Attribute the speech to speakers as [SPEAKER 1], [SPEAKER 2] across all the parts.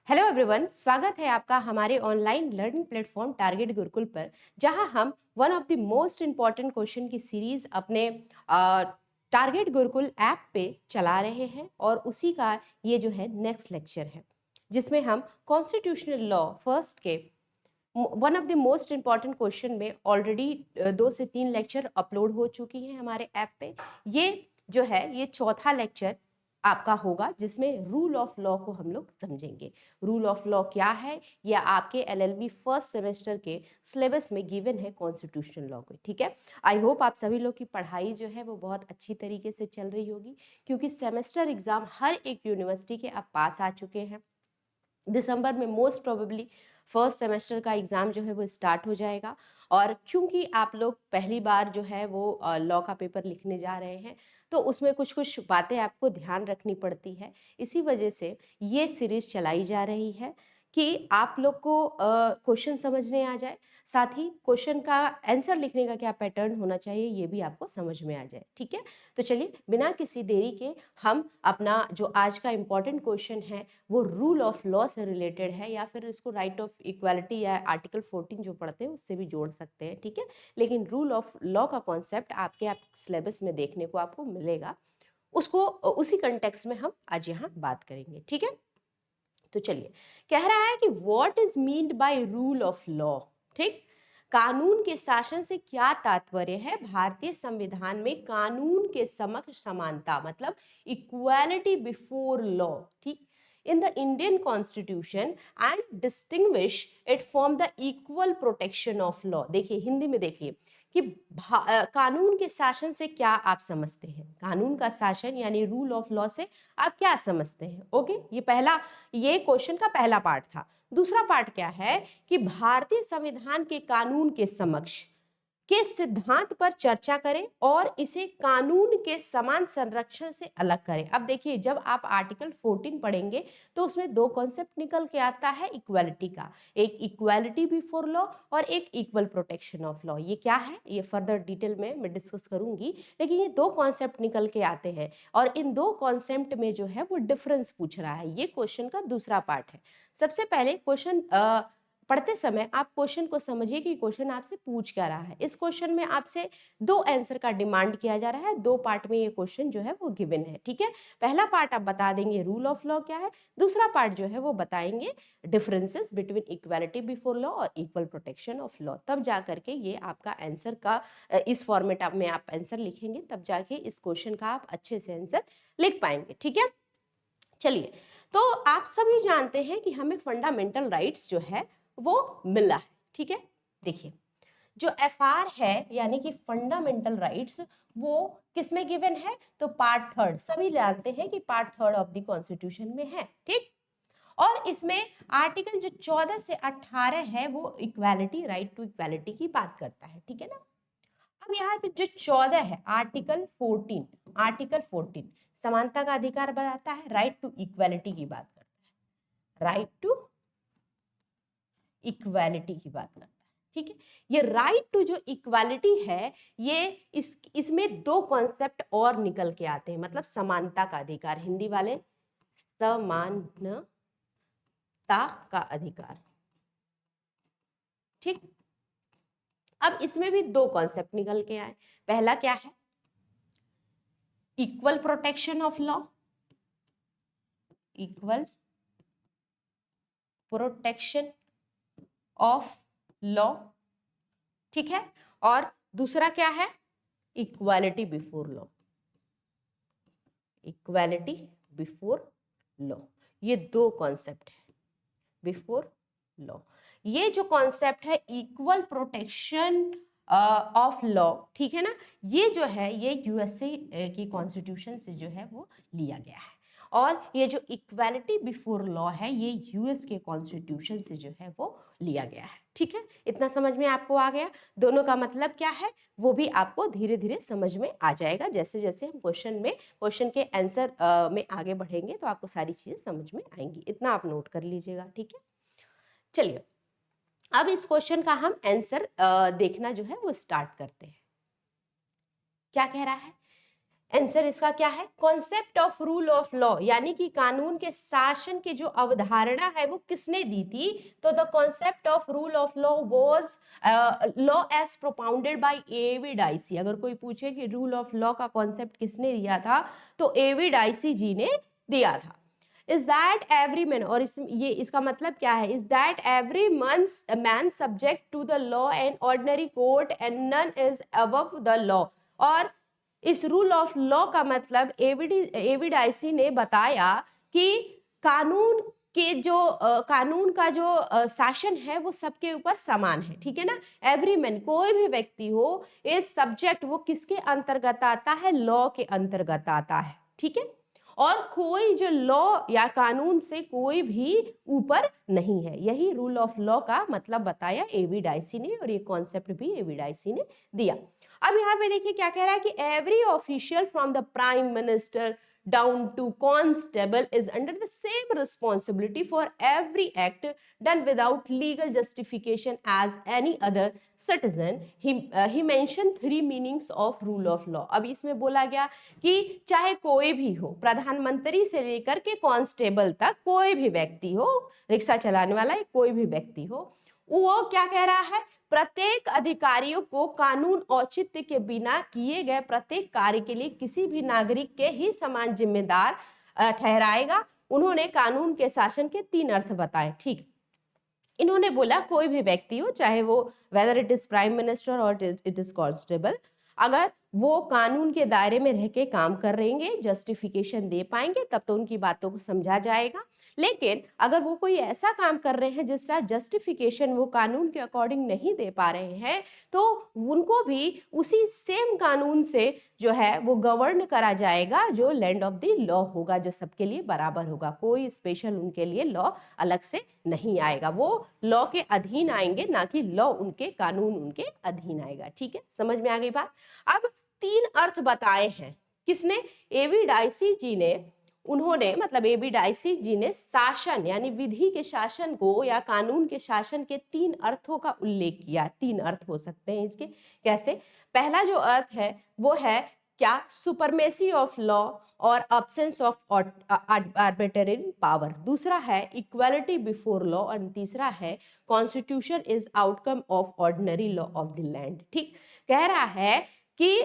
[SPEAKER 1] Hello everyone, स्वागत है आपका हमारे online learning platform target Gurukul पर, जहां हम one of the most important question की सीरीज अपने टारगेट गुरुकुल ऐप पे चला रहे हैं। और उसी का ये जो है नेक्स्ट लेक्चर है, जिसमें हम कॉन्स्टिट्यूशनल लॉ फर्स्ट के one of the most important question में ऑलरेडी 2 से 3 लेक्चर अपलोड हो चुकी हैं हमारे ऐप पे। ये जो है ये चौथा लेक्चर आपका होगा, जिसमें रूल ऑफ लॉ को हम लोग समझेंगे। रूल ऑफ लॉ क्या है, यह आपके एलएलबी फर्स्ट सेमेस्टर के सिलेबस में गिवन है कॉन्स्टिट्यूशनल लॉ को। ठीक है, आई होप आप सभी लोग की पढ़ाई जो है वो बहुत अच्छी तरीके से चल रही होगी, क्योंकि सेमेस्टर एग्जाम हर एक यूनिवर्सिटी के अब पास आ चुके हैं। दिसंबर में मोस्ट प्रोबेबली फर्स्ट सेमेस्टर का एग्ज़ाम जो है वो स्टार्ट हो जाएगा। और क्योंकि आप लोग पहली बार जो है वो लॉ का पेपर लिखने जा रहे हैं, तो उसमें कुछ कुछ बातें आपको ध्यान रखनी पड़ती है। इसी वजह से ये सीरीज चलाई जा रही है कि आप लोग को क्वेश्चन समझने आ जाए, साथ ही क्वेश्चन का आंसर लिखने का क्या पैटर्न होना चाहिए ये भी आपको समझ में आ जाए। ठीक है, तो चलिए बिना किसी देरी के हम अपना जो आज का इम्पॉर्टेंट क्वेश्चन है वो रूल ऑफ लॉ से रिलेटेड है, या फिर इसको राइट ऑफ इक्वालिटी या आर्टिकल 14 जो पढ़ते हैं उससे भी जोड़ सकते हैं। ठीक है, लेकिन रूल ऑफ लॉ का कॉन्सेप्ट आप सिलेबस में देखने को आपको मिलेगा, उसको उसी कंटेक्स्ट में हम आज यहाँ बात करेंगे। ठीक है, तो चलिए, कह रहा है कि what is meant by rule of law. ठीक, कानून के शासन से क्या तात्पर्य है। भारतीय संविधान में कानून के समक्ष समानता, मतलब इक्वालिटी बिफोर लॉ। ठीक, in the Indian constitution and distinguish it from the equal protection of law. देखिए हिंदी में देखिए कि कानून के शासन से क्या आप समझते हैं। कानून का शासन यानी रूल ऑफ लॉ से आप क्या समझते हैं। ओके, ये क्वेश्चन का पहला पार्ट था। दूसरा पार्ट क्या है कि भारतीय संविधान के कानून के समक्ष के सिद्धांत पर चर्चा करें और इसे कानून के समान संरक्षण से अलग करें। अब देखिए, जब आप आर्टिकल 14 पढ़ेंगे तो उसमें 2 कॉन्सेप्ट निकल के आता है इक्वालिटी का। एक इक्वालिटी बिफोर लॉ और एक इक्वल प्रोटेक्शन ऑफ लॉ। ये क्या है ये फर्दर डिटेल में मैं डिस्कस करूंगी, लेकिन ये 2 कॉन्सेप्ट निकल के आते हैं और इन 2 कॉन्सेप्ट में जो है वो डिफरेंस पूछ रहा है। ये क्वेश्चन का दूसरा पार्ट है। सबसे पहले क्वेश्चन पढ़ते समय आप क्वेश्चन को समझिए कि क्वेश्चन आपसे पूछ क्या रहा है। इस क्वेश्चन में आपसे 2 आंसर का डिमांड किया जा रहा है। 2 पार्ट में ये क्वेश्चन जो है वो गिवन है। ठीक है, पहला पार्ट आप बता देंगे रूल ऑफ लॉ क्या है, दूसरा पार्ट जो है वो बताएंगे differences between equality before law और इक्वल प्रोटेक्शन ऑफ लॉ। तब जा करके ये आपका आंसर का इस फॉर्मेट में आप आंसर लिखेंगे, तब जाके इस क्वेश्चन का आप अच्छे से आंसर लिख पाएंगे। ठीक है, चलिए, तो आप सभी जानते हैं कि हमें फंडामेंटल राइट्स जो है वो मिला है। ठीक है, देखिए जो एफआर है यानी कि फंडामेंटल राइट्स, वो किसमें गिवन है, तो पार्ट थर्ड। सभी जानते हैं कि part third of the constitution में है। ठीक, और इसमें आर्टिकल जो 14 से 18 है वो इक्वालिटी, राइट टू इक्वालिटी की बात करता है। ठीक है ना, अब यहाँ पे जो 14 है आर्टिकल 14, आर्टिकल 14 समानता का अधिकार बताता है, राइट टू इक्वालिटी की बात करता है, राइट टू इक्वालिटी की बात करता है। ठीक है, ये राइट टू जो इक्वालिटी है, ये इसमें 2 कॉन्सेप्ट और निकल के आते हैं, मतलब समानता का अधिकार, हिंदी वाले समानता का अधिकार। ठीक, अब इसमें भी 2 कॉन्सेप्ट निकल के आए। पहला क्या है, equal protection of law, equal protection of law. ठीक है, और दूसरा क्या है, equality before law, equality before law. ये 2 कॉन्सेप्ट है बिफोर लॉ। ये जो कॉन्सेप्ट है इक्वल प्रोटेक्शन ऑफ लॉ, ठीक है ना, ये जो है ये यूएसए की कॉन्स्टिट्यूशन से जो है वो लिया गया है। और ये जो इक्वालिटी बिफोर लॉ है ये यूएस के कॉन्स्टिट्यूशन से जो है वो लिया गया है। ठीक है, इतना समझ में आपको आ गया। दोनों का मतलब क्या है वो भी आपको धीरे धीरे समझ में आ जाएगा, जैसे जैसे हम क्वेश्चन के आंसर में आगे बढ़ेंगे तो आपको सारी चीजें समझ में आएंगी। इतना आप नोट कर लीजिएगा। ठीक है, चलिए अब इस क्वेश्चन का हम आंसर देखना जो है वो स्टार्ट करते हैं। क्या कह रहा है, आंसर इसका क्या है? Concept of rule of law, यानी कि कानून के शासन की जो अवधारणा है वो किसने दी थी? तो the concept of rule of law was law as propounded by A V Dicey. अगर कोई पूछे कि रूल ऑफ लॉ का कॉन्सेप्ट किसने दिया था, तो एवी डाइसी जी ने दिया था। इज दैट एवरी मैन, और इसका मतलब क्या है? Is that every man subject to the law and ordinary court and none is above the law. और इस रूल ऑफ लॉ का मतलब एविडाइसी ने बताया कि कानून के जो कानून का जो शासन है वो सबके ऊपर समान है, ठीक है ना। एवरी मैन, कोई भी व्यक्ति हो, इस सब्जेक्ट वो किसके अंतर्गत आता है? लॉ के अंतर्गत आता है, ठीक है। और कोई जो लॉ या कानून से कोई भी ऊपर नहीं है, यही रूल ऑफ लॉ का मतलब बताया एविडाइसी ने, और ये कॉन्सेप्ट भी एविडाइसी ने दिया। अब यहाँ पे देखिए क्या कह रहा है कि every official from the prime minister down to constable is under the same responsibility for every act done without legal justification as any other citizen. He mention 3 meanings of rule of law. अब इसमें बोला गया कि चाहे कोई भी हो, प्रधानमंत्री से लेकर के कांस्टेबल तक कोई भी व्यक्ति हो, रिक्शा चलाने वाला कोई भी व्यक्ति हो, वो क्या कह रहा है? प्रत्येक अधिकारियों को कानून औचित्य के बिना किए गए प्रत्येक कार्य के लिए किसी भी नागरिक के ही समान जिम्मेदार ठहराएगा। उन्होंने कानून के शासन के 3 अर्थ बताए, ठीक। इन्होंने बोला कोई भी व्यक्ति हो, चाहे वो whether it is prime minister और इट इज कांस्टेबल, अगर वो कानून के दायरे में रह के काम कर रहेंगे, जस्टिफिकेशन दे पाएंगे, तब तो उनकी बातों को समझा जाएगा। लेकिन अगर वो कोई ऐसा काम कर रहे हैं जिसका जस्टिफिकेशन वो कानून के अकॉर्डिंग नहीं दे पा रहे हैं, तो उनको भी उसी सेम कानून से जो है वो गवर्न करा जाएगा, जो लैंड ऑफ द लॉ होगा, जो सबके लिए बराबर होगा। कोई स्पेशल उनके लिए लॉ अलग से नहीं आएगा, वो लॉ के अधीन आएंगे, ना कि लॉ उनके, कानून उनके अधीन आएगा, ठीक है। समझ में आ गई बात? अब 3 अर्थ बताए हैं किसने? एविडाइसी जी ने। उन्होंने मतलब एविडाइसी जी ने शासन यानी विधि के शासन को या कानून के शासन के 3 अर्थों का उल्लेख किया। 3 अर्थ हो सकते हैं इसके। कैसे? पहला जो अर्थ है वो है क्या? सुपरमेसी ऑफ लॉ और एब्सेंस ऑफ आर्बिट्रेरी पावर। दूसरा है इक्वालिटी बिफोर लॉ, और तीसरा है constitution is outcome of ordinary law of the land. ठीक, कह रहा है कि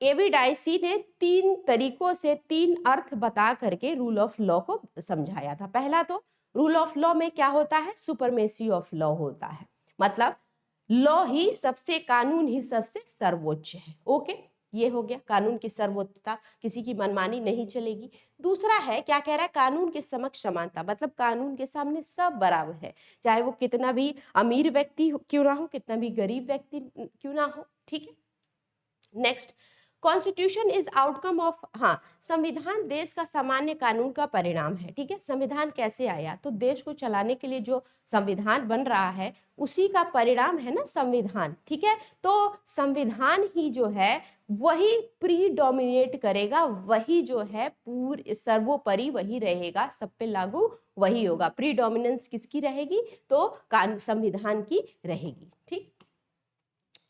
[SPEAKER 1] एविडाइसी ने 3 तरीकों से 3 अर्थ बता करके रूल ऑफ लॉ को समझाया था। पहला तो रूल ऑफ लॉ में क्या होता है? सुपरमेसी ऑफ लॉ होता है, मतलब लॉ ही सबसे, कानून ही सबसे सर्वोच्च है। ओके, ये हो गया, कानून की सर्वोच्चता, किसी की मनमानी नहीं चलेगी। दूसरा है क्या कह रहा है? कानून के समक्ष समानता, मतलब कानून के सामने सब बराबर है, चाहे वो कितना भी अमीर व्यक्ति क्यों ना हो, कितना भी गरीब व्यक्ति क्यों ना हो। ठीक है, next, constitution is outcome of, हाँ, संविधान देश का सामान्य कानून का परिणाम है। ठीक है, संविधान कैसे आया? तो देश को चलाने के लिए जो संविधान बन रहा है उसी का परिणाम है ना संविधान। ठीक है, तो संविधान ही जो है वही प्रीडोमिनेट करेगा, वही जो है पूर्ण सर्वोपरि वही रहेगा, सब पे लागू वही होगा। प्रीडोमिनेंस किसकी रहेगी? तो संविधान की रहेगी। ठीक,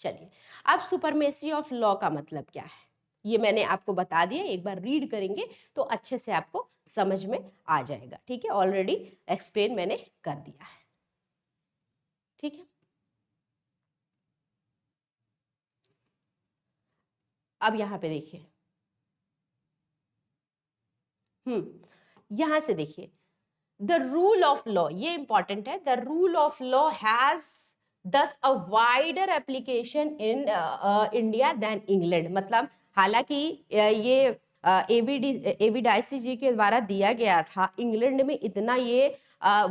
[SPEAKER 1] चलिए, अब सुपरमेसी ऑफ लॉ का मतलब क्या है ये मैंने आपको बता दिया, एक बार रीड करेंगे तो अच्छे से आपको समझ में आ जाएगा। ठीक है, ऑलरेडी एक्सप्लेन मैंने कर दिया है। ठीक है, अब यहां पे देखिए, यहां से देखिए, द रूल ऑफ लॉ, ये इंपॉर्टेंट है। The rule of law has thus a wider application in India than England। मतलब हालांकि ये एविडाइसी जी के द्वारा दिया गया था, इंग्लैंड में इतना ये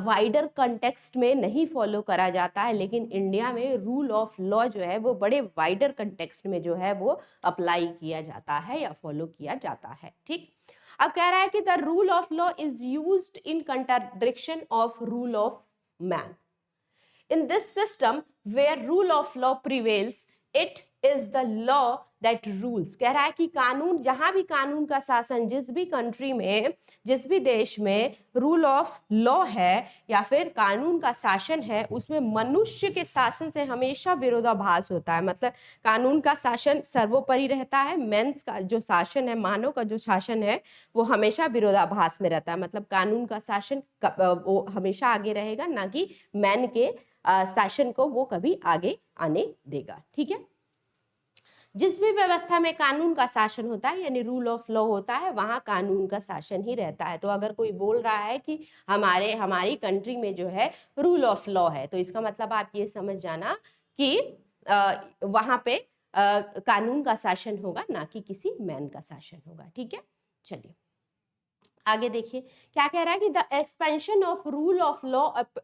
[SPEAKER 1] वाइडर कंटेक्स्ट में नहीं फॉलो करा जाता है, लेकिन इंडिया में रूल ऑफ लॉ जो है वो बड़े वाइडर कंटेक्स्ट में जो है वो अप्लाई किया जाता है या फॉलो किया जाता है। ठीक, अब कह रहा है कि the rule of law is used in contradiction of rule of man. In this system, where rule of law prevails, it is the law that rules. कह रहा है कि कानून, जहां भी कानून का शासन, जिस भी कंट्री में, जिस भी देश में रूल ऑफ लॉ है या फिर कानून का शासन है, उसमें मनुष्य के शासन से हमेशा विरोधाभास होता है। मतलब कानून का शासन सर्वोपरि रहता है, मेंस का जो शासन है, मानव का जो शासन है, वो हमेशा विरोधाभास में रहता है। मतलब कानून का शासन वो हमेशा आगे रहेगा, ना कि मैन के शासन को वो कभी आगे आने देगा। ठीक है, जिस भी व्यवस्था में कानून का शासन होता है यानी रूल ऑफ लॉ होता है, वहां कानून का शासन ही रहता है। तो अगर कोई बोल रहा है कि हमारी कंट्री में जो है रूल ऑफ लॉ है, तो इसका मतलब आप ये समझ जाना कि वहां पे कानून का शासन होगा, ना कि किसी मैन का शासन होगा। ठीक है, चलिए आगे देखिए क्या कह रहा है कि the expansion of rule of law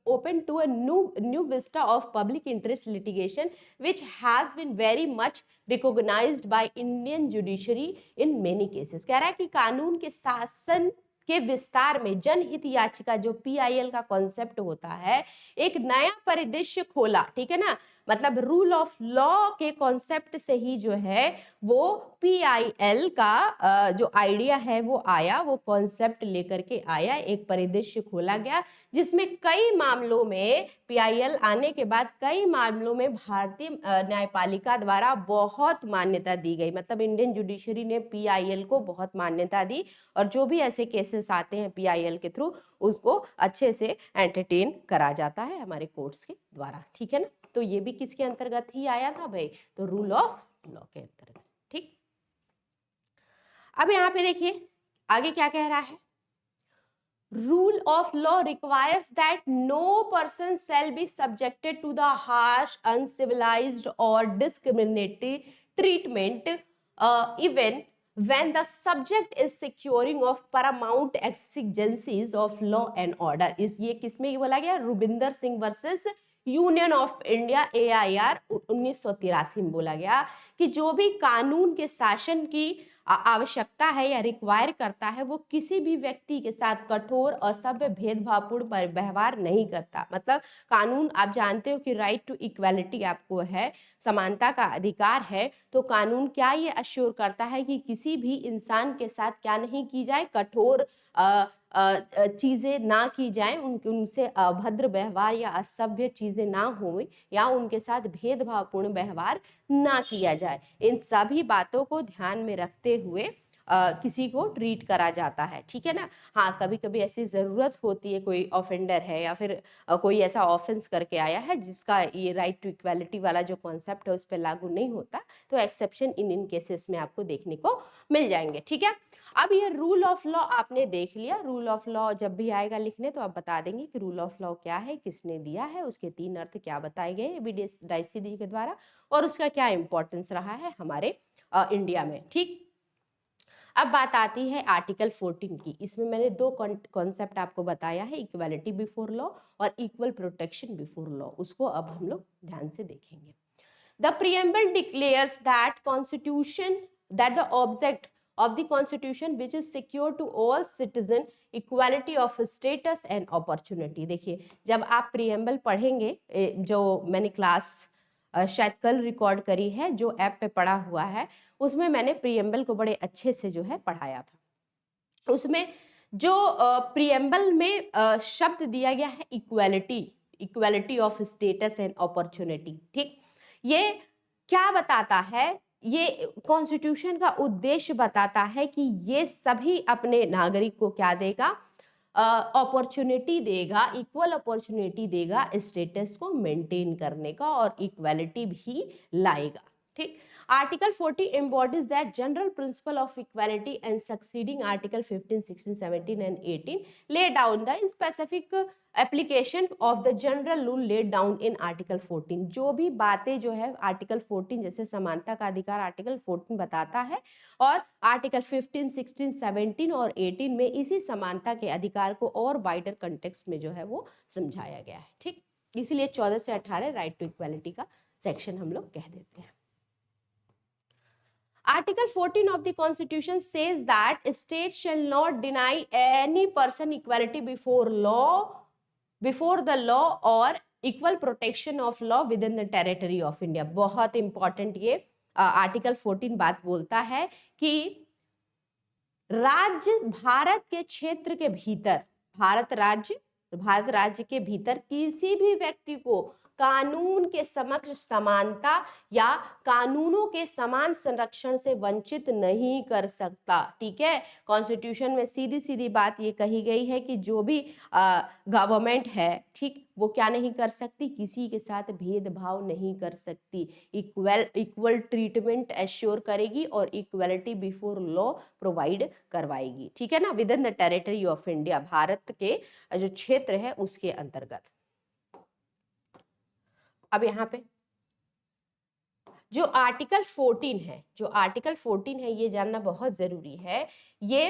[SPEAKER 1] open to a new vista of public interest litigation which has been very much recognised by Indian judiciary in many cases. कह रहा है कि कानून के शासन के विस्तार में जनहित याचिका, जो पीआईएल का कॉन्सेप्ट होता है, एक नया परिदृश्य खोला। ठीक है ना, मतलब रूल ऑफ लॉ के कॉन्सेप्ट से ही जो है वो पीआईएल का जो आइडिया है वो आया, वो कॉन्सेप्ट लेकर के आया, एक परिदृश्य खोला गया, जिसमें कई मामलों में पीआईएल आने के बाद कई मामलों में भारतीय न्यायपालिका द्वारा बहुत मान्यता दी गई। मतलब इंडियन जुडिशरी ने पीआईएल को बहुत मान्यता दी, और जो भी ऐसे केसेस आते हैं पीआईएल के थ्रू, उसको अच्छे से एंटरटेन करा जाता है हमारे कोर्ट्स के द्वारा। ठीक है ना, तो ये भी किसके अंतर्गत ही आया था भाई, तो रूल ऑफ लॉ के अंतर्गत। ठीक, अब यहां पे देखिए आगे क्या कह रहा है, rule of law requires that no person shall be subjected to the harsh, uncivilised और discriminatory treatment even when the subject is securing of paramount exigencies of law and order। इस ये किसमें बोला गया, Rubinder Singh versus Union of India AIR 1983 में बोला गया कि जो भी कानून के शासन की आवश्यकता है या रिक्वायर करता है, वो किसी भी व्यक्ति के साथ कठोर, असभ्य, भेदभावपूर्ण व्यवहार नहीं करता। मतलब कानून, आप जानते हो कि राइट टू इक्वालिटी आपको है, समानता का अधिकार है, तो कानून क्या ये अश्योर करता है कि किसी भी इंसान के साथ क्या नहीं की जाए, कठोर चीजें ना की जाए, उनसे अभद्र व्यवहार या असभ्य चीजें ना हो, या उनके साथ भेदभावपूर्ण व्यवहार ना किया जाए। इन सभी बातों को ध्यान में रखते हुए किसी को ट्रीट करा जाता है। ठीक है ना, हाँ कभी कभी ऐसी जरूरत होती है, कोई ऑफेंडर है या फिर कोई ऐसा ऑफेंस करके आया है जिसका ये राइट टू इक्वालिटी वाला जो कॉन्सेप्ट है उस पर लागू नहीं होता, तो एक्सेप्शन इन केसेस में आपको देखने को मिल जाएंगे। ठीक है, अब ये रूल ऑफ लॉ आपने देख लिया। रूल ऑफ लॉ जब भी आएगा लिखने तो आप बता देंगे कि रूल ऑफ लॉ क्या है, किसने दिया है, उसके 3 अर्थ क्या बताए गए एबीडी डाइसी दी के द्वारा, और उसका क्या इंपॉर्टेंस रहा है हमारे इंडिया में। ठीक, अब बात आती है आर्टिकल 14 की। इसमें मैंने 2 कॉन्सेप्ट आपको बताया है, इक्वालिटी बिफोर लॉ और इक्वल प्रोटेक्शन बिफोर लॉ। उसको अब हम लोग ध्यान से देखेंगे। The preamble declares that constitution that the object of the constitution which is secure to all citizen equality of status and opportunity। देखिए जब आप प्रीएम्बल पढ़ेंगे, जो मैंने क्लास शायद कल रिकॉर्ड करी है, जो ऐप पे पढ़ा हुआ है, उसमें मैंने प्रीएम्बल को बड़े अच्छे से जो है पढ़ाया था। उसमें जो प्रीएम्बल में शब्द दिया गया है equality, equality of status and opportunity. ठीक, ये क्या बताता है, ये कॉन्स्टिट्यूशन का उद्देश्य बताता है कि ये सभी अपने नागरिक को क्या देगा, अपॉर्चुनिटी देगा, इक्वल अपॉर्चुनिटी देगा स्टेटस को मेंटेन करने का, और इक्वालिटी भी लाएगा। ठीक, article 40 embodies that general principle of equality and succeeding article 15, 16, 17 and 18 lay down the specific application of the general rule laid down in article 14। जो भी बातें जो है आर्टिकल 14 जैसे समानता का अधिकार आर्टिकल 14 बताता है, और आर्टिकल 15, 16, 17 और 18 में इसी समानता के अधिकार को और वाइडर कंटेक्स्ट में जो है वो समझाया गया है। ठीक, इसीलिए 14 से 18 राइट टू इक्वालिटी का सेक्शन हम लोग कह देते हैं। Article 14 of the Constitution says that state shall not deny any person equality before the law or equal protection of law with in the territory of India. बहुत important ये article 14 बात बोलता है कि राज्य भारत के क्षेत्र के भीतर, भारत राज्य के भीतर किसी भी व्यक्ति को कानून के समक्ष समानता या कानूनों के समान संरक्षण से वंचित नहीं कर सकता। ठीक है, कॉन्स्टिट्यूशन में सीधी सीधी बात ये कही गई है कि जो भी गवर्नमेंट है, ठीक, वो क्या नहीं कर सकती, किसी के साथ भेदभाव नहीं कर सकती, इक्वल ट्रीटमेंट एश्योर करेगी और इक्वलिटी बिफोर लॉ प्रोवाइड करवाएगी। ठीक है ना, with in the territory of India, Bharat के जो क्षेत्र है उसके अंतर्गत। अब यहाँ पे जो आर्टिकल 14 है, ये जानना बहुत जरूरी है। ये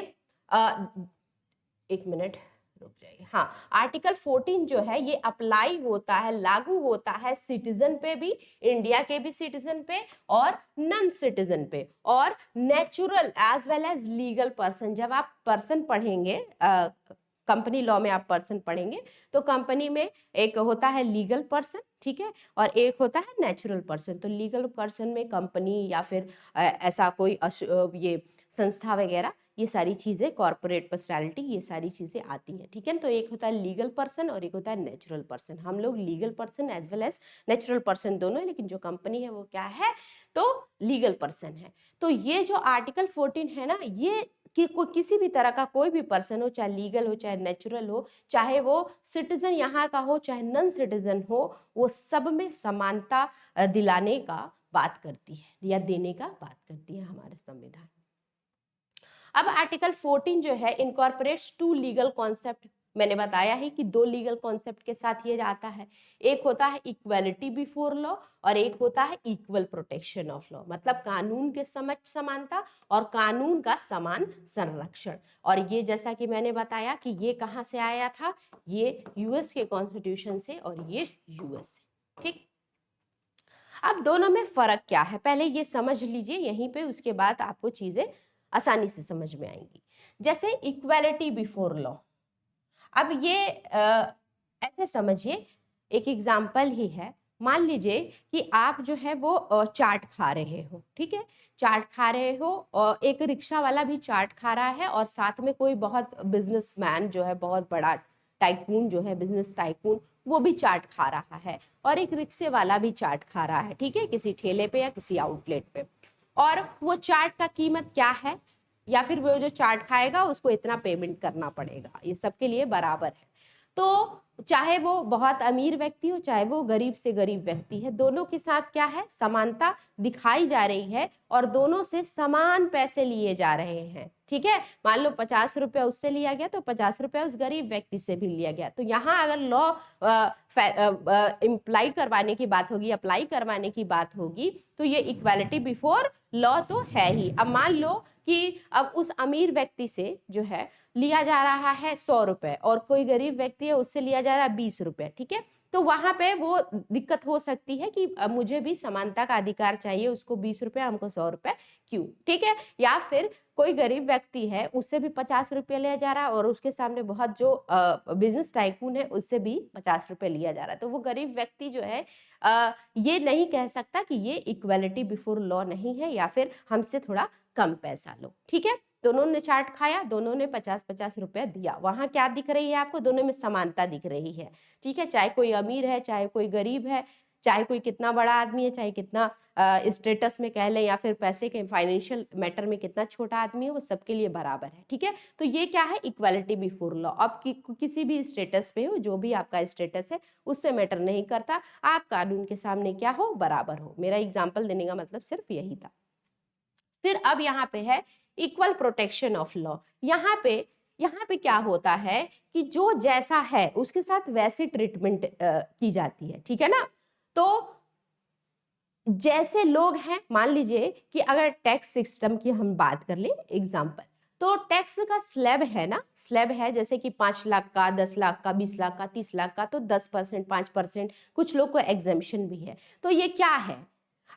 [SPEAKER 1] एक मिनट रुक जाइए। हाँ, आर्टिकल 14 जो है ये अप्लाई होता है, लागू होता है सिटीजन पे भी, इंडिया के भी सिटीजन पे और नॉन सिटीजन पे, और natural as well as legal person. जब आप पर्सन पढ़ेंगे, कंपनी लॉ में आप पर्सन पढ़ेंगे, तो कंपनी में एक होता है लीगल पर्सन, ठीक है, और एक होता है नेचुरल पर्सन। तो लीगल पर्सन में कंपनी या फिर ऐसा कोई ये संस्था वगैरह, ये सारी चीजें, कॉर्पोरेट पर्सनालिटी, ये सारी चीजें आती हैं। ठीक है, तो एक होता है लीगल पर्सन और एक होता है नेचुरल पर्सन। हम लोग legal person as well as natural person दोनों है, लेकिन जो कंपनी है वो क्या है, तो लीगल पर्सन है। तो ये जो आर्टिकल 14 है ना, ये कि किसी भी तरह का कोई भी पर्सन हो, चाहे लीगल हो चाहे नेचुरल हो, चाहे वो सिटीजन यहाँ का हो चाहे नॉन सिटीजन हो, वो सब में समानता दिलाने का बात करती है या देने का बात करती है हमारे संविधान। अब आर्टिकल 14 जो है इनकॉर्पोरेट्स टू लीगल कॉन्सेप्ट। मैंने बताया ही कि दो लीगल कॉन्सेप्ट के साथ ये जाता है, एक होता है इक्वालिटी बिफोर लॉ और एक होता है इक्वल प्रोटेक्शन ऑफ लॉ, मतलब कानून के समक्ष समानता और कानून का समान संरक्षण। और ये जैसा कि मैंने बताया कि ये कहाँ से आया था, ये यूएस के कॉन्स्टिट्यूशन से और ये यूएस से। ठीक, अब दोनों में फर्क क्या है पहले ये समझ लीजिए यहीं पे, उसके बाद आपको चीजें आसानी से समझ में आएंगी। जैसे इक्वालिटी बिफोर लॉ, अब ये ऐसे समझिए, एक एग्जाम्पल ही है। मान लीजिए कि आप जो है वो चाट खा रहे हो, ठीक है, चाट खा रहे हो और एक रिक्शा वाला भी चाट खा रहा है और साथ में कोई बहुत बिजनेसमैन जो है, बहुत बड़ा टाइकून जो है, बिजनेस टाइकून, वो भी चाट खा रहा है और एक रिक्शे वाला भी चाट खा रहा है, ठीक है, किसी ठेले पे या किसी आउटलेट पे। और वो चाट का कीमत क्या है, या फिर वो जो चाट खाएगा उसको इतना पेमेंट करना पड़ेगा, ये सबके लिए बराबर है। तो चाहे वो बहुत अमीर व्यक्ति हो चाहे वो गरीब से गरीब व्यक्ति है, दोनों के साथ क्या है, समानता दिखाई जा रही है और दोनों से समान पैसे लिए जा रहे हैं। ठीक है, मान लो 50 रुपया उससे लिया गया तो 50 रुपया उस गरीब व्यक्ति से भी लिया गया। तो यहाँ अगर लॉ इम्प्लाई करवाने की बात होगी, अप्लाई करवाने की बात होगी, तो ये इक्वालिटी बिफोर लॉ तो है ही। अब मान लो कि अब उस अमीर व्यक्ति से जो है लिया जा रहा है 100 रुपए और कोई गरीब व्यक्ति है उससे लिया जा रहा है 20 रुपए, ठीक है, तो वहां पे वो दिक्कत हो सकती है कि मुझे भी समानता का अधिकार चाहिए, उसको 20 रुपए हमको 100 रुपए क्यों, ठीक है। या फिर कोई गरीब व्यक्ति है उससे भी 50 रुपये लिया जा रहा है और उसके सामने बहुत जो बिजनेस टाइकून है उससे भी 50 रुपये लिया जा रहा है, तो वो गरीब व्यक्ति जो है ये नहीं कह सकता कि ये इक्वालिटी बिफोर लॉ नहीं है या फिर हमसे थोड़ा कम पैसा लो। ठीक है, दोनों ने चाट खाया, दोनों ने 50-50 रुपया दिया, वहां क्या दिख रही है आपको, दोनों में समानता दिख रही है। ठीक है, चाहे कोई अमीर है चाहे कोई गरीब है, चाहे कोई कितना बड़ा आदमी है चाहे कितना स्टेटस में कह लें या फिर पैसे के फाइनेंशियल मैटर में कितना छोटा आदमी है, वो सबके लिए बराबर है। ठीक है, तो ये क्या है, इक्वालिटी बिफोर लॉ। अब किसी भी स्टेटस पे हो, जो भी आपका स्टेटस है उससे मैटर नहीं करता, आप कानून के सामने क्या हो, बराबर हो। मेरा एग्जाम्पल देने का मतलब सिर्फ यही था। फिर अब यहाँ पे है इक्वल प्रोटेक्शन ऑफ लॉ। यहाँ पे क्या होता है कि जो जैसा है उसके साथ वैसी ट्रीटमेंट की जाती है। ठीक है ना, तो जैसे लोग हैं, मान लीजिए कि अगर टैक्स सिस्टम की हम बात कर ले एग्जाम्पल, तो टैक्स का स्लैब है ना, स्लैब है जैसे कि 5 लाख का, 10 लाख का, 20 लाख का, 30 लाख का, तो 10%, 5%, कुछ लोग को एग्जेम्पशन भी है। तो ये क्या है,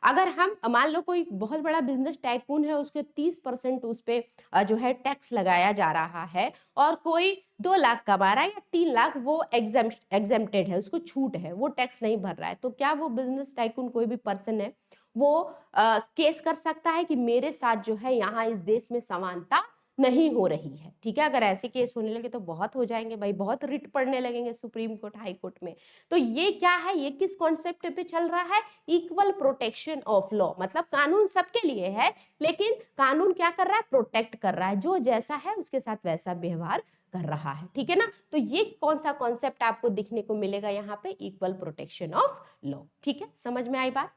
[SPEAKER 1] अगर हम मान लो कोई बहुत बड़ा बिजनेस टाइकून है, उसके 30% उस पे जो है टैक्स लगाया जा रहा है, और कोई 2 लाख कमा रहा है या 3 लाख, वो एग्जेम्प्टेड है, उसको छूट है, वो टैक्स नहीं भर रहा है, तो क्या वो बिजनेस टाइकून कोई भी पर्सन है वो केस कर सकता है कि मेरे साथ जो है यहाँ इस देश में समानता नहीं हो रही है? ठीक है, अगर ऐसे केस होने लगे तो बहुत हो जाएंगे भाई, बहुत रिट पड़ने लगेंगे सुप्रीम कोर्ट, हाई कोर्ट में। तो ये क्या है, ये किस कॉन्सेप्ट पे चल रहा है? इक्वल प्रोटेक्शन ऑफ लॉ, मतलब कानून सबके लिए है, लेकिन कानून क्या कर रहा है? प्रोटेक्ट कर रहा है, जो जैसा है उसके साथ वैसा व्यवहार कर रहा है। ठीक है ना? तो ये कौन सा कॉन्सेप्ट आपको दिखने को मिलेगा यहाँ पे? Equal protection of law. ठीक है, समझ में आई बात?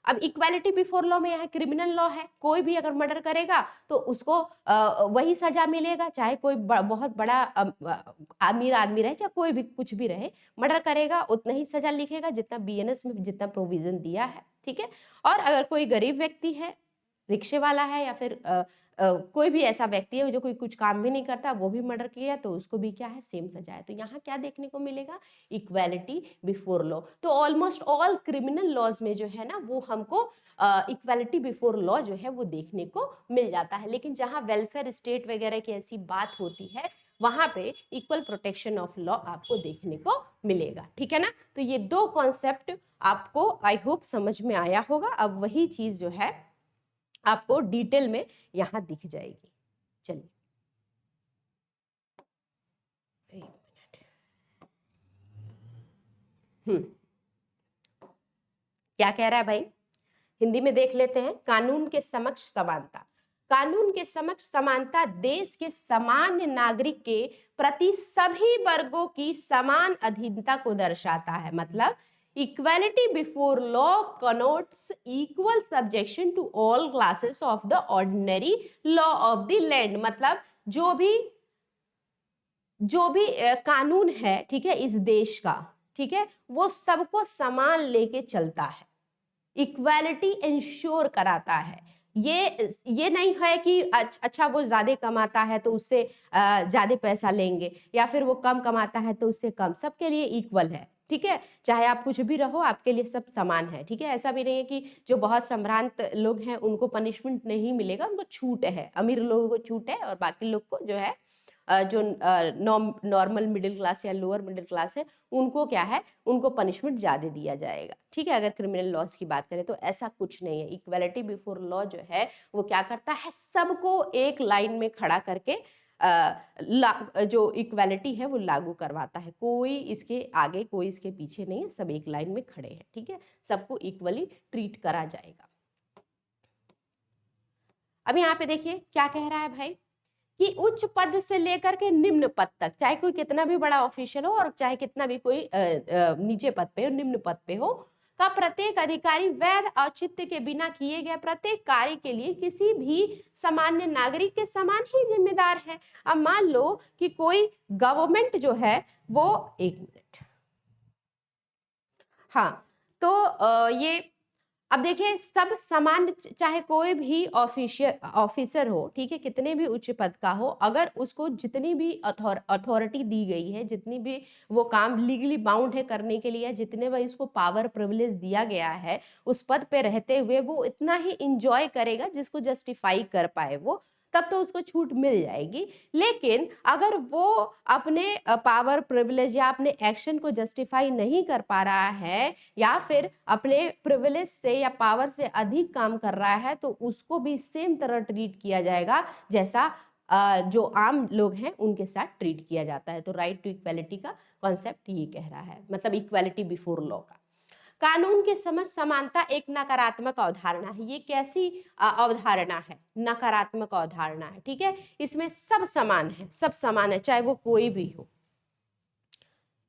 [SPEAKER 1] अब इक्वालिटी बिफोर लॉ में यहाँ क्रिमिनल लॉ है, कोई भी अगर मर्डर करेगा तो उसको वही सजा मिलेगा, चाहे कोई बहुत बड़ा अमीर आदमी रहे, चाहे कोई भी कुछ भी रहे, मर्डर करेगा उतना ही सजा लिखेगा जितना बीएनएस में जितना प्रोविजन दिया है। ठीक है, और अगर कोई गरीब व्यक्ति है, रिक्शे वाला है, या फिर कोई भी ऐसा व्यक्ति है जो कोई कुछ काम भी नहीं करता, वो भी मर्डर किया, तो उसको भी क्या है? सेम सजा है। तो यहाँ क्या देखने को मिलेगा? Equality before law. तो ऑलमोस्ट ऑल क्रिमिनल लॉज में जो है ना, वो हमको इक्वालिटी बिफोर लॉ जो है वो देखने को मिल जाता है। लेकिन जहाँ वेलफेयर स्टेट वगैरह की ऐसी बात होती है, वहां पे इक्वल प्रोटेक्शन ऑफ लॉ आपको देखने को मिलेगा। ठीक है ना? तो ये दो कॉन्सेप्ट आपको आई होप समझ में आया होगा। अब वही चीज जो है आपको डिटेल में यहां दिख जाएगी। चलिए एक मिनट। क्या कह रहा है भाई? हिंदी में देख लेते हैं। कानून के समक्ष समानता। कानून के समक्ष समानता देश के सामान्य नागरिक के प्रति सभी वर्गों की समान अधीनता को दर्शाता है। मतलब equality before law connotes equal subjection to all classes of the ordinary law of the land. मतलब जो भी कानून है, ठीक है, इस देश का, ठीक है, वो सबको समान लेके चलता है, इक्वालिटी इंश्योर कराता है। ये नहीं है कि अच्छा वो ज्यादा कमाता है तो उससे ज्यादा पैसा लेंगे, या फिर वो कम कमाता है तो उससे कम, सबके लिए इक्वल है। ठीक है, चाहे आप कुछ भी रहो, आपके लिए सब समान है। ठीक है, ऐसा भी नहीं है कि जो बहुत संभ्रांत लोग हैं उनको पनिशमेंट नहीं मिलेगा, उनको छूट है, अमीर लोगों को छूट है, और बाकी लोग को जो है जो नॉर्मल मिडिल क्लास या लोअर मिडिल क्लास है, उनको क्या है, उनको पनिशमेंट ज्यादा दिया जाएगा। ठीक है, अगर क्रिमिनल लॉज की बात करें तो ऐसा कुछ नहीं है। इक्वालिटी बिफोर लॉ जो है वो क्या करता है? सबको एक लाइन में खड़ा करके जो इक्वालिटी है वो लागू करवाता है। कोई इसके आगे कोई इसके पीछे नहीं है, सब एक लाइन में खड़े हैं। ठीक है, सबको इक्वली ट्रीट करा जाएगा। अब यहाँ पे देखिए क्या कह रहा है भाई, कि उच्च पद से लेकर के निम्न पद तक, चाहे कोई कितना भी बड़ा ऑफिशियल हो और चाहे कितना भी कोई नीचे पद पे हो, निम्न पद पे हो, का प्रत्येक अधिकारी वैध औचित्य के बिना किए गए प्रत्येक कार्य के लिए किसी भी सामान्य नागरिक के समान ही जिम्मेदार है। अब मान लो कि कोई गवर्नमेंट जो है वो, एक मिनट, हाँ, तो ये अब देखिए सब समान, चाहे कोई भी ऑफिसर हो, ठीक है, कितने भी उच्च पद का हो, अगर उसको जितनी भी अथॉरिटी दी गई है, जितनी भी वो काम लीगली बाउंड है करने के लिए, जितने भी उसको पावर प्रिविलेज दिया गया है, उस पद पे रहते हुए वो इतना ही इंजॉय करेगा जिसको जस्टिफाई कर पाए वो, तब तो उसको छूट मिल जाएगी। लेकिन अगर वो अपने पावर प्रिविलेज या अपने एक्शन को जस्टिफाई नहीं कर पा रहा है, या फिर अपने प्रिविलेज से या पावर से अधिक काम कर रहा है, तो उसको भी सेम तरह ट्रीट किया जाएगा जैसा जो आम लोग हैं उनके साथ ट्रीट किया जाता है। तो राइट टू इक्वालिटी का कॉन्सेप्ट ये कह रहा है, मतलब इक्वालिटी बिफोर लॉ का। कानून के समझ समानता एक नकारात्मक अवधारणा है। ये कैसी अवधारणा है? नकारात्मक अवधारणा है। ठीक है, इसमें सब समान है, सब समान है, चाहे वो कोई भी हो,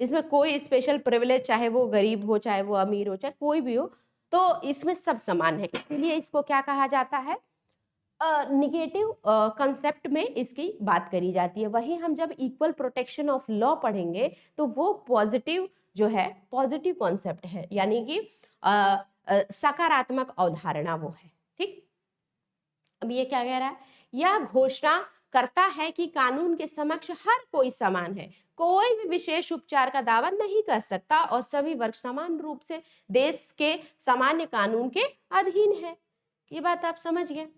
[SPEAKER 1] इसमें कोई स्पेशल प्रिविलेज, चाहे वो गरीब हो, चाहे वो अमीर हो, चाहे कोई भी हो, तो इसमें सब समान है। इसलिए इसको क्या कहा जाता है? निगेटिव कंसेप्ट में इसकी बात करी जाती है। वहीं हम जब इक्वल प्रोटेक्शन ऑफ लॉ पढ़ेंगे तो वो पॉजिटिव जो है, पॉजिटिव कॉन्सेप्ट है, यानी कि सकारात्मक अवधारणा वो है। ठीक, अब ये क्या कह रहा है? यह घोषणा करता है कि कानून के समक्ष हर कोई समान है, कोई भी विशेष उपचार का दावा नहीं कर सकता और सभी वर्ग समान रूप से देश के सामान्य कानून के अधीन है। ये बात आप समझ गए।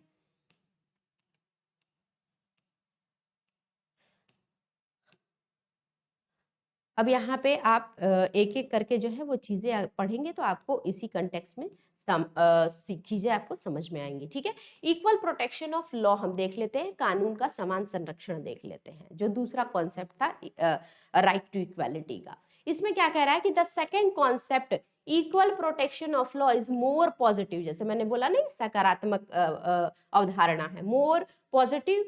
[SPEAKER 1] अब यहाँ पे आप एक एक करके जो है वो चीजें पढ़ेंगे तो आपको इसी कंटेक्स्ट में चीजें आपको समझ में आएंगी। ठीक है, इक्वल प्रोटेक्शन ऑफ लॉ हम देख लेते हैं, कानून का समान संरक्षण देख लेते हैं, जो दूसरा कॉन्सेप्ट था राइट टू इक्वालिटी का। इसमें क्या कह रहा है कि the second concept equal protection of law is more positive, जैसे मैंने बोला नहीं, सकारात्मक अवधारणा है, more positive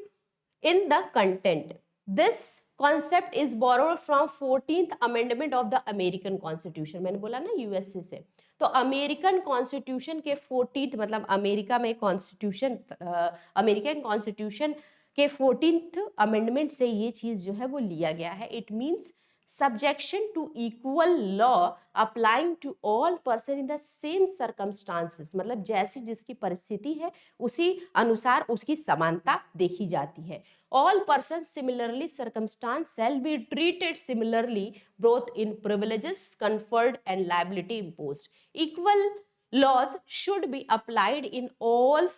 [SPEAKER 1] in the content. This concept is borrowed from 14th amendment of the American Constitution. मैंने बोला ना यूएसए से, तो अमेरिकन कॉन्स्टिट्यूशन के 14th मतलब अमेरिका में कॉन्स्टिट्यूशन, अमेरिकन कॉन्स्टिट्यूशन के 14th अमेंडमेंट से ये चीज जो है वो लिया गया है। It means subjection to equal law applying to all person in the same circumstances, मतलब जैसी जिसकी परिस्थिति है उसी अनुसार उसकी समानता देखी जाती है। All persons similarly circumstanced shall be treated similarly both in privileges conferred and liability imposed. Equal laws should be applied in all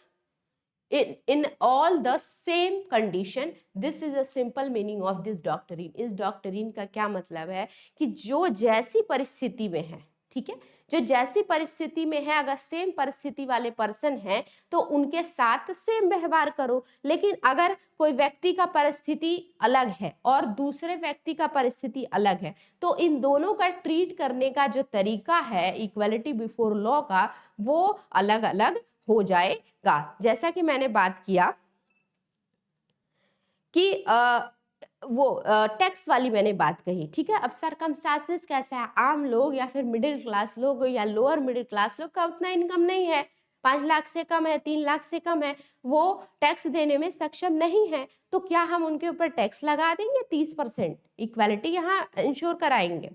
[SPEAKER 1] the same condition. This is a simple meaning of this doctrine. इस doctrine का क्या मतलब है कि जो जैसी परिस्थिति में है, ठीक है, जो जैसी परिस्थिति में है, अगर सेम परिस्थिति वाले पर्सन हैं तो उनके साथ सेम व्यवहार करो। लेकिन अगर कोई व्यक्ति का परिस्थिति अलग है और दूसरे व्यक्ति का परिस्थिति अलग है तो इन दोनों का ट्रीट करने का जो तरीका है इक्वालिटी बिफोर लॉ का, वो अलग अलग हो जाएगा। जैसा कि मैंने बात किया कि वो टैक्स वाली मैंने बात कही, ठीक है। अब सरकमस्टांसेस कैसा है, आम लोग या फिर मिडिल क्लास लोग या लोअर मिडिल क्लास लोग का उतना इनकम नहीं है, 5 लाख से कम है, 3 लाख से कम है, वो टैक्स देने में सक्षम नहीं है, तो क्या हम उनके ऊपर टैक्स लगा देंगे 30%? इक्वालिटी यहाँ इंश्योर कराएंगे।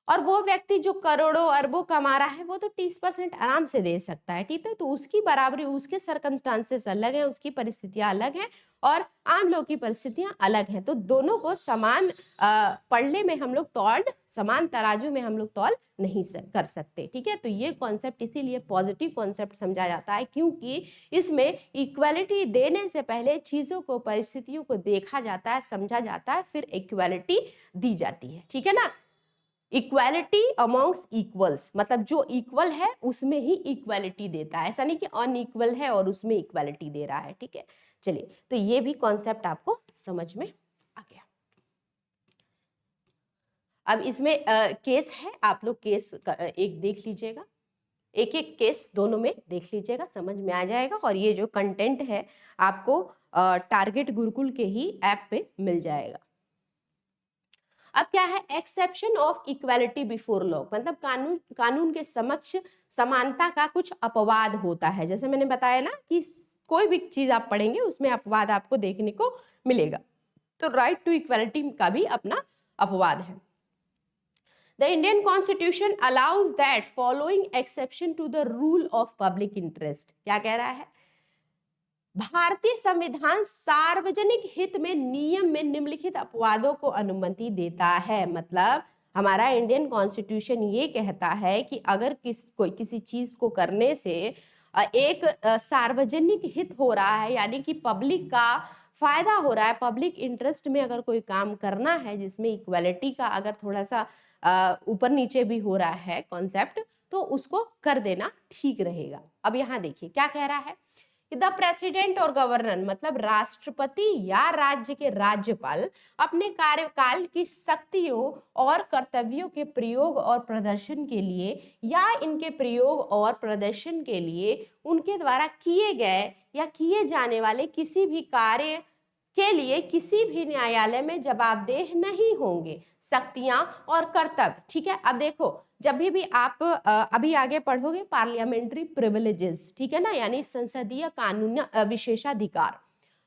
[SPEAKER 1] और वो व्यक्ति जो करोड़ों अरबों कमा रहा है वो तो 30% आराम से दे सकता है, ठीक है। तो उसकी बराबरी, उसके सर्कमस्टांसेस अलग हैं, उसकी परिस्थितियां अलग हैं और आम लोग की परिस्थितियां अलग हैं, तो दोनों को समान पढ़ने में हम लोग तौल, समान तराजू में हम लोग तौल नहीं कर सकते, ठीक है। तो ये कॉन्सेप्ट इसीलिए पॉजिटिव कॉन्सेप्ट समझा जाता है क्योंकि इसमें इक्वालिटी देने से पहले चीजों को, परिस्थितियों को देखा जाता है, समझा जाता है, फिर इक्वालिटी दी जाती है, ठीक है ना। इक्वालिटी अमॉन्ग्स इक्वल्स, मतलब जो इक्वल है उसमें ही इक्वालिटी देता है, ऐसा नहीं कि अनइक्वल है और उसमें इक्वालिटी दे रहा है, ठीक है। चलिए, तो ये भी कॉन्सेप्ट आपको समझ में आ गया। अब इसमें केस है, आप लोग केस एक देख लीजिएगा, एक एक केस दोनों में देख लीजिएगा, समझ में आ जाएगा। और ये जो कंटेंट है आपको टारगेट गुरुकुल के ही ऐप पे मिल जाएगा। अब क्या है, exception of equality before law, मतलब कानून के समक्ष समानता का कुछ अपवाद होता है। जैसे मैंने बताया ना कि कोई भी चीज आप पढ़ेंगे उसमें अपवाद आपको देखने को मिलेगा, तो राइट टू इक्वालिटी का भी अपना अपवाद है। The Indian Constitution allows that following exception to the rule of public interest. क्या कह रहा है, भारतीय संविधान सार्वजनिक हित में नियम में निम्नलिखित अपवादों को अनुमति देता है। मतलब हमारा इंडियन कॉन्स्टिट्यूशन ये कहता है कि अगर कोई किसी चीज को करने से एक सार्वजनिक हित हो रहा है, यानी कि पब्लिक का फायदा हो रहा है, पब्लिक इंटरेस्ट में अगर कोई काम करना है जिसमें इक्वालिटी का अगर थोड़ा सा ऊपर नीचे भी हो रहा है कॉन्सेप्ट, तो उसको कर देना ठीक रहेगा। अब यहाँ देखिए क्या कह रहा है, द प्रेसिडेंट और गवर्नर, मतलब राष्ट्रपति या राज्य के राज्यपाल अपने कार्यकाल की शक्तियों और कर्तव्यों के प्रयोग और प्रदर्शन के लिए या इनके प्रयोग और प्रदर्शन के लिए उनके द्वारा किए गए या किए जाने वाले किसी भी कार्य के लिए किसी भी न्यायालय में जवाबदेह नहीं होंगे। शक्तियां और कर्तव्य, ठीक है। अब देखो, जब भी आप अभी आगे पढ़ोगे पार्लियामेंट्री प्रिविलेजेस, ठीक है ना, यानी संसदीय कानून विशेषाधिकार,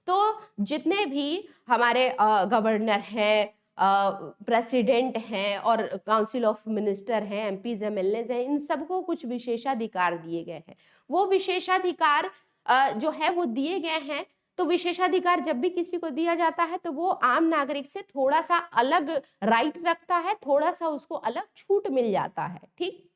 [SPEAKER 1] तो जितने भी हमारे गवर्नर हैं, प्रेसिडेंट हैं और काउंसिल ऑफ मिनिस्टर हैं, एमपीज एमएलए हैं, इन सबको कुछ विशेषाधिकार दिए गए हैं। वो विशेषाधिकार जो है वो दिए गए हैं, तो तो विशेषाधिकार जब भी किसी को दिया जाता है तो वो आम नागरिक से थोड़ा सा अलग राइट रखता है, थोड़ा सा उसको अलग छूट मिल जाता है, ठीक,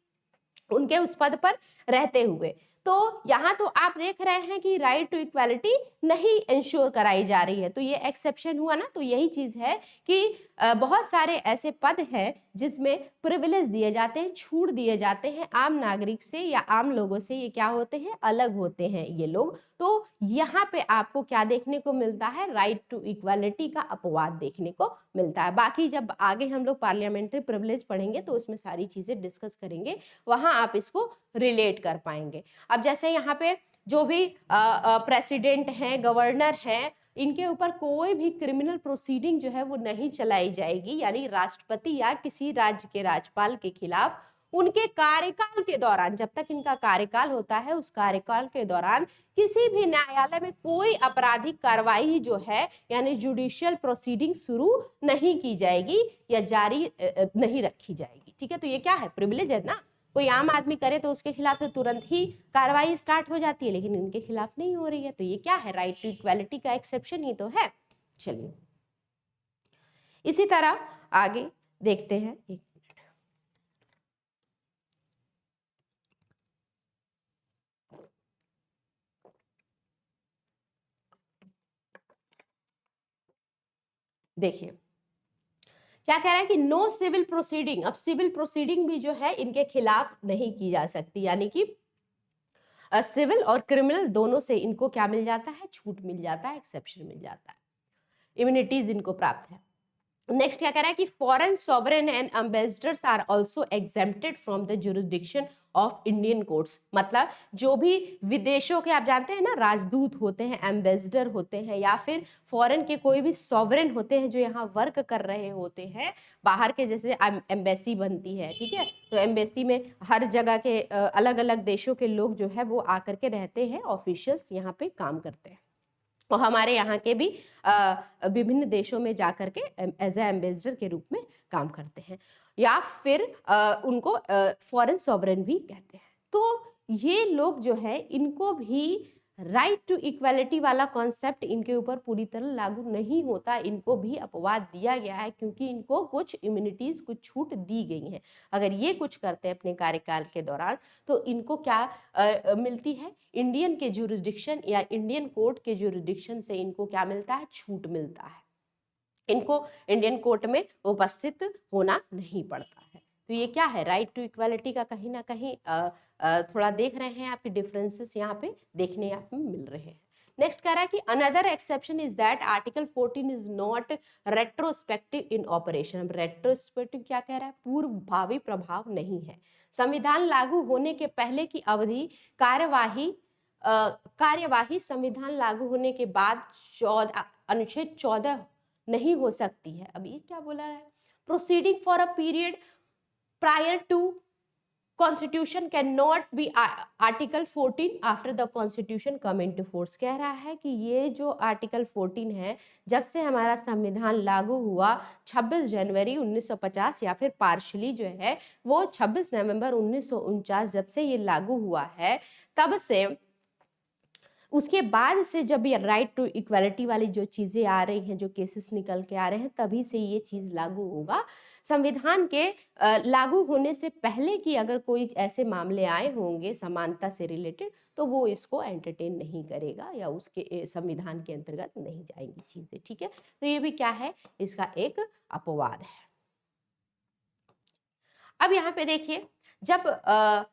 [SPEAKER 1] उनके उस पद पर रहते हुए। तो यहाँ तो आप देख रहे हैं कि राइट टू इक्वालिटी नहीं इंश्योर कराई जा रही है, तो ये एक्सेप्शन हुआ ना। तो यही चीज है कि बहुत सारे ऐसे पद हैं जिसमें प्रिविलेज दिए जाते हैं, छूट दिए जाते हैं आम नागरिक से या आम लोगों से, ये क्या होते हैं, अलग होते हैं ये लोग। तो यहाँ पे आपको क्या देखने को मिलता है, राइट टू इक्वालिटी का अपवाद देखने को मिलता है। बाकी जब आगे हम लोग पार्लियामेंट्री प्रिविलेज पढ़ेंगे तो उसमें सारी चीजें डिस्कस करेंगे, वहां आप इसको रिलेट कर पाएंगे। अब जैसे यहाँ पे जो भी प्रेसिडेंट हैं, गवर्नर हैं, इनके ऊपर कोई भी क्रिमिनल प्रोसीडिंग जो है वो नहीं चलाई जाएगी, यानी राष्ट्रपति या किसी राज्य के राज्यपाल के खिलाफ उनके कार्यकाल के दौरान, जब तक इनका कार्यकाल होता है उस कार्यकाल के दौरान किसी भी न्यायालय में कोई आपराधिक कार्रवाई जो है यानी जुडिशियल प्रोसीडिंग शुरू नहीं की जाएगी या जारी नहीं रखी जाएगी, ठीक है। तो ये क्या है, प्रिविलेज है ना, कोई आम आदमी करे तो उसके खिलाफ तो तुरंत ही कार्रवाई स्टार्ट हो जाती है, लेकिन इनके खिलाफ नहीं हो रही है। तो ये क्या है, राइट टू इक्वालिटी का एक्सेप्शन ही तो है। चलिए इसी तरह आगे देखते हैं। एक देखिए क्या कह रहा है कि नो सिविल प्रोसीडिंग, अब सिविल प्रोसीडिंग भी जो है इनके खिलाफ नहीं की जा सकती, यानी कि सिविल और क्रिमिनल दोनों से इनको क्या मिल जाता है, छूट मिल जाता है, एक्सेप्शन मिल जाता है, इम्यूनिटीज इनको प्राप्त है। नेक्स्ट क्या कह रहा है कि foreign sovereign and ambassadors are also exempted from the jurisdiction of Indian courts, मतलब जो भी विदेशों के, आप जानते हैं ना, राजदूत होते हैं, एम्बेसडर होते हैं, या फिर फॉरेन के कोई भी सॉवरेन होते हैं जो यहाँ वर्क कर रहे होते हैं बाहर के, जैसे एम्बेसी बनती है, ठीक है, तो एम्बेसी में हर जगह के अलग अलग देशों के लोग जो है वो आकर के रहते हैं, ऑफिशियल्स यहाँ पे काम करते हैं। और हमारे यहाँ के भी विभिन्न देशों में जाकर के एज ए एम्बेसडर के रूप में काम करते हैं, या फिर उनको फॉरेन सॉवरेन भी कहते हैं। तो ये लोग जो है इनको भी राइट टू इक्वालिटी वाला कॉन्सेप्ट इनके ऊपर पूरी तरह लागू नहीं होता, इनको भी अपवाद दिया गया है, क्योंकि इनको कुछ इम्यूनिटीज, कुछ छूट दी गई हैं। अगर ये कुछ करते हैं अपने कार्यकाल के दौरान तो इनको क्या मिलती है, इंडियन के जुरिसडिक्शन या इंडियन कोर्ट के जुरिसडिक्शन से इनको क्या मिलता है, छूट मिलता है, इनको इंडियन कोर्ट में उपस्थित होना नहीं पड़ता है। तो ये क्या है, राइट टू इक्वालिटी का कहीं ना कहीं थोड़ा देख रहे हैं आपके डिफरेंसेस यहाँ पे देखने आप में मिल रहे हैं। नेक्स्ट कह रहा है कि another exception is that article 14 is not retrospective in operation. अब रेट्रोस्पेक्टिव क्या कह रहा है, पूर्व भावी प्रभाव नहीं है। संविधान लागू होने के पहले की अवधि कार्यवाही संविधान लागू होने के बाद अनुच्छेद 14 नहीं हो सकती है। अब ये क्या बोला है, proceeding for a period prior to constitution can not be article 14 after the constitution come into force. कह रहा है कि ये जो आर्टिकल 14 है, जब से हमारा संविधान लागू हुआ 26 जनवरी 1950 या फिर पार्शली जो है वो 26 नवंबर 1949, जब से ये लागू हुआ है तब से, उसके बाद से जब ये राइट टू इक्वालिटी वाली जो चीजें आ रही हैं, जो केसेस निकल के आ रहे हैं, तभी से ये चीज लागू होगा। संविधान के लागू होने से पहले की अगर कोई ऐसे मामले आए होंगे समानता से रिलेटेड तो वो इसको एंटरटेन नहीं करेगा या उसके संविधान के अंतर्गत नहीं जाएंगी चीजें, ठीक है। तो ये भी क्या है, इसका एक अपवाद है। अब यहाँ पे देखिए, जब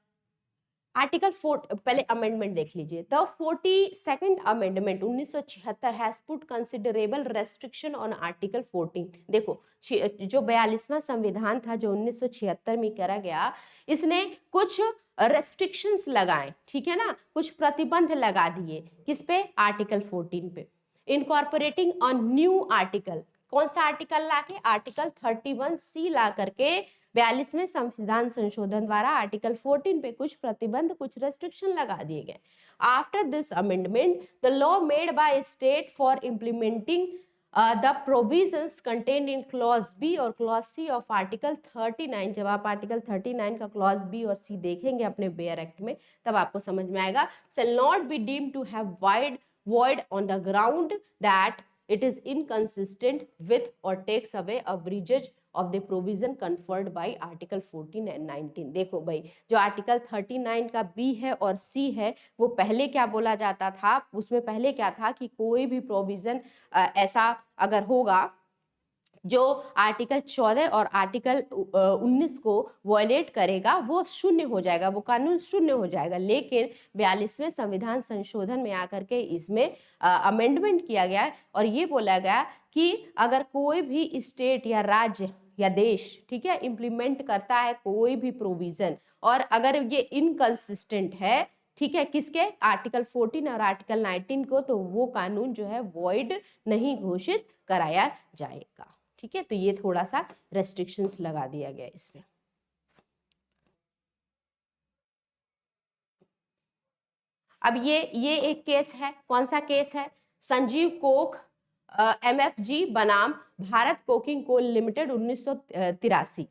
[SPEAKER 1] आर्टिकल 4, पहले अमेंडमेंट देख लीजिए। The 42nd amendment 1976 has put considerable restriction on article 14। देखो जो 42वां संविधान था जो 1976 में करा गया, इसने कुछ रेस्ट्रिक्शंस लगाए, ठीक है ना, कुछ प्रतिबंध लगा दिए, किस पे, आर्टिकल 14 पे। इनकॉर्पोरेटिंग अ न्यू आर्टिकल, कौन सा आर्टिकल लाके, आर्टिकल 31C ला करके 42वें संविधान संशोधन द्वारा आर्टिकल 14 पे कुछ प्रतिबंध, कुछ रेस्ट्रिक्शन लगा दिए गए। After this amendment the law made by state for implementing the provisions contained in clause B और क्लॉज सी ऑफ आर्टिकल 39, जब आप आर्टिकल 39 का क्लॉज बी और सी देखेंगे अपने बेयर एक्ट में तब आपको समझ में आएगा, shall not be deemed to have void void on the ground that it is inconsistent with or takes away a breach of the provision conferred by article 14 and 19। देखो भाई, जो आर्टिकल 39 का बी है और सी है, वो पहले क्या बोला जाता था, उसमें पहले क्या था कि कोई भी प्रोविजन ऐसा अगर होगा जो आर्टिकल 14 और आर्टिकल 19 को वॉयलेट करेगा, वो शून्य हो जाएगा, वो कानून शून्य हो जाएगा। लेकिन 42वें संविधान संशोधन में आकर के इसमें अमेंडमेंट किया गया और ये बोला गया कि अगर कोई भी स्टेट या राज्य या देश, ठीक है, इम्प्लीमेंट करता है कोई भी प्रोविजन और अगर ये इनकंसिस्टेंट है, ठीक है, किसके, आर्टिकल 14 और आर्टिकल 19 को, तो वो कानून जो है वॉइड नहीं घोषित कराया जाएगा। ठीक है, तो ये थोड़ा सा रेस्ट्रिक्शंस लगा दिया गया इसमें। अब ये एक केस है, कौन सा केस है, संजीव कोक MFG बनाम भारत कोकिंग कोल लिमिटेड 1983।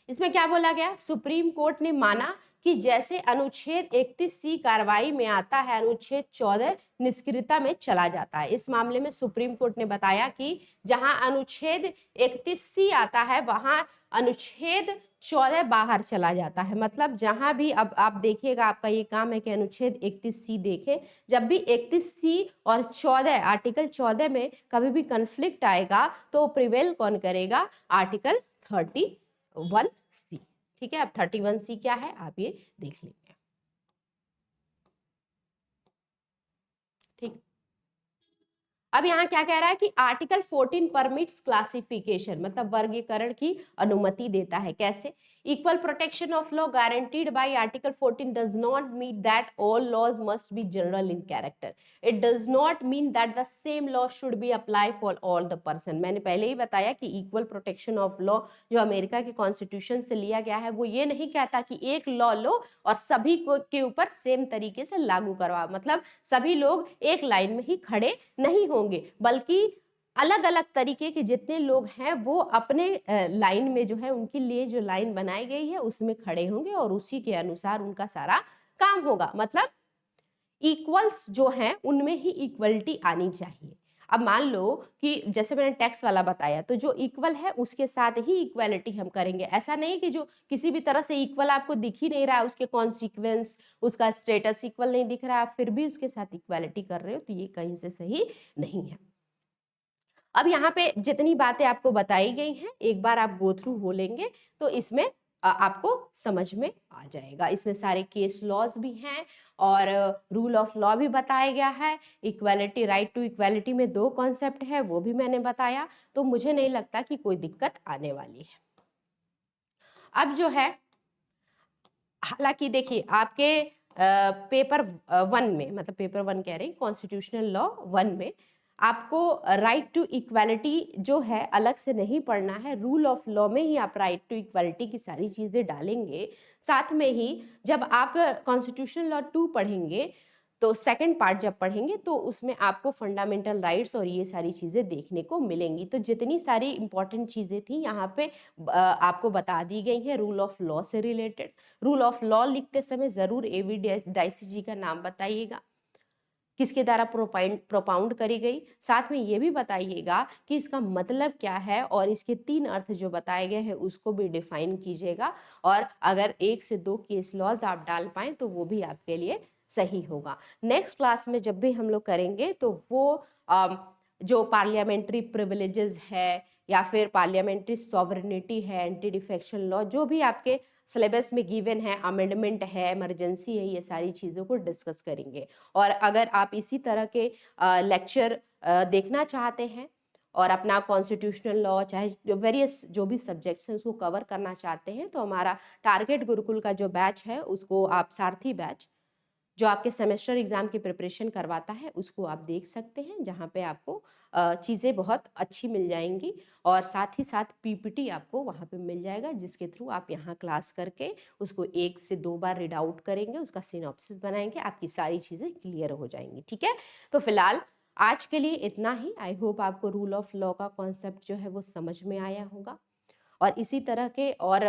[SPEAKER 1] इसमें क्या बोला गया, सुप्रीम कोर्ट ने माना कि जैसे अनुच्छेद 31C कार्रवाई में आता है, अनुच्छेद 14 निष्क्रियता में चला जाता है। इस मामले में सुप्रीम कोर्ट ने बताया कि जहां अनुच्छेद 31C आता है, वहां अनुच्छेद 14 बाहर चला जाता है। मतलब जहां भी, अब आप देखिएगा, आपका ये काम है कि अनुच्छेद 31C देखें, जब भी 31C और 14 आर्टिकल 14 में कभी भी कंफ्लिक्ट आएगा तो प्रिवेल कौन करेगा, आर्टिकल 31C। ठीक है, अब 31C क्या है आप ये देख लेंगे। ठीक, अब यहाँ क्या कह रहा है कि आर्टिकल 14 परमिट्स क्लासिफिकेशन, मतलब वर्गीकरण की अनुमति देता है। कैसे, equal protection of law guaranteed by article 14 does not mean that all laws must be general in character. It does not mean that the same law should be apply for all the person. मैंने पहले ही बताया कि equal protection of law जो America के constitution से लिया गया है, वो ये नहीं कहता कि एक लॉ लो और सभी को के ऊपर सेम तरीके से लागू करवा, मतलब सभी लोग एक लाइन में ही खड़े नहीं होंगे, बल्कि अलग अलग तरीके के जितने लोग हैं वो अपने लाइन में जो है, उनके लिए जो लाइन बनाई गई है उसमें खड़े होंगे और उसी के अनुसार उनका सारा काम होगा। मतलब इक्वल्स जो हैं उनमें ही इक्वलिटी आनी चाहिए। अब मान लो कि जैसे मैंने टैक्स वाला बताया, तो जो इक्वल है उसके साथ ही इक्वालिटी हम करेंगे। ऐसा नहीं कि जो किसी भी तरह से इक्वल आपको दिख ही नहीं रहा है, उसके कॉन्सिक्वेंस, उसका स्टेटस इक्वल नहीं दिख रहा है, आप फिर भी उसके साथ इक्वालिटी कर रहे हो, तो ये कहीं से सही नहीं है। अब यहाँ पे जितनी बातें आपको बताई गई हैं, एक बार आप गो थ्रू हो लेंगे तो इसमें आपको समझ में आ जाएगा। इसमें सारे केस लॉज भी हैं और रूल ऑफ लॉ भी बताया गया है। इक्वालिटी, राइट टू इक्वालिटी में 2 कॉन्सेप्ट है, वो भी मैंने बताया, तो मुझे नहीं लगता कि कोई दिक्कत आने वाली है। अब जो है, हालांकि देखिए आपके पेपर 1 में, मतलब पेपर 1 कह रही, कॉन्स्टिट्यूशनल लॉ 1 में आपको राइट टू इक्वालिटी जो है अलग से नहीं पढ़ना है। रूल ऑफ लॉ में ही आप राइट टू इक्वालिटी की सारी चीजें डालेंगे। साथ में ही जब आप कॉन्स्टिट्यूशनल लॉ 2 पढ़ेंगे, तो सेकंड पार्ट जब पढ़ेंगे तो उसमें आपको फंडामेंटल राइट्स और ये सारी चीजें देखने को मिलेंगी। तो जितनी सारी इंपॉर्टेंट चीजें थी यहाँ पे आपको बता दी गई हैं रूल ऑफ लॉ से रिलेटेड। रूल ऑफ लॉ लिखते समय जरूर एवी डाइसी जी का नाम बताइएगा, किसके द्वारा प्रोपाउंड करी गई। साथ में ये भी बताइएगा कि इसका मतलब क्या है और इसके 3 अर्थ जो बताए गए हैं उसको भी डिफाइन कीजिएगा। और अगर 1 से 2 केस लॉज आप डाल पाएं तो वो भी आपके लिए सही होगा। नेक्स्ट क्लास में जब भी हम लोग करेंगे तो वो जो पार्लियामेंट्री प्रिविलेजेस है या फिर पार्लियामेंट्री सॉवरेनिटी है, एंटी डिफेक्शन लॉ, जो भी आपके सिलेबस में गिवन है, अमेंडमेंट है, इमरजेंसी है, ये सारी चीज़ों को डिस्कस करेंगे। और अगर आप इसी तरह के लेक्चर देखना चाहते हैं और अपना कॉन्स्टिट्यूशनल लॉ चाहे वेरियस जो भी सब्जेक्ट्स हैं उसको कवर करना चाहते हैं, तो हमारा टारगेट गुरुकुल का जो बैच है उसको आप सारथी बैच, जो आपके सेमेस्टर एग्जाम की प्रिपरेशन करवाता है, उसको आप देख सकते हैं, जहाँ पे आपको चीज़ें बहुत अच्छी मिल जाएंगी और साथ ही साथ पीपीटी आपको वहाँ पे मिल जाएगा, जिसके थ्रू आप यहाँ क्लास करके उसको 1 से 2 बार रीड आउट करेंगे, उसका सिनॉप्सिस बनाएंगे, आपकी सारी चीज़ें क्लियर हो जाएंगी। ठीक है, तो फिलहाल आज के लिए इतना ही। आई होप आपको रूल ऑफ लॉ का कॉन्सेप्ट जो है वो समझ में आया होगा। और इसी तरह के और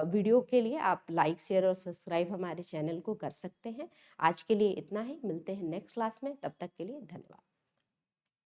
[SPEAKER 1] वीडियो के लिए आप लाइक शेयर और सब्सक्राइब हमारे चैनल को कर सकते हैं। आज के लिए इतना ही, मिलते हैं नेक्स्ट क्लास में, तब तक के लिए धन्यवाद।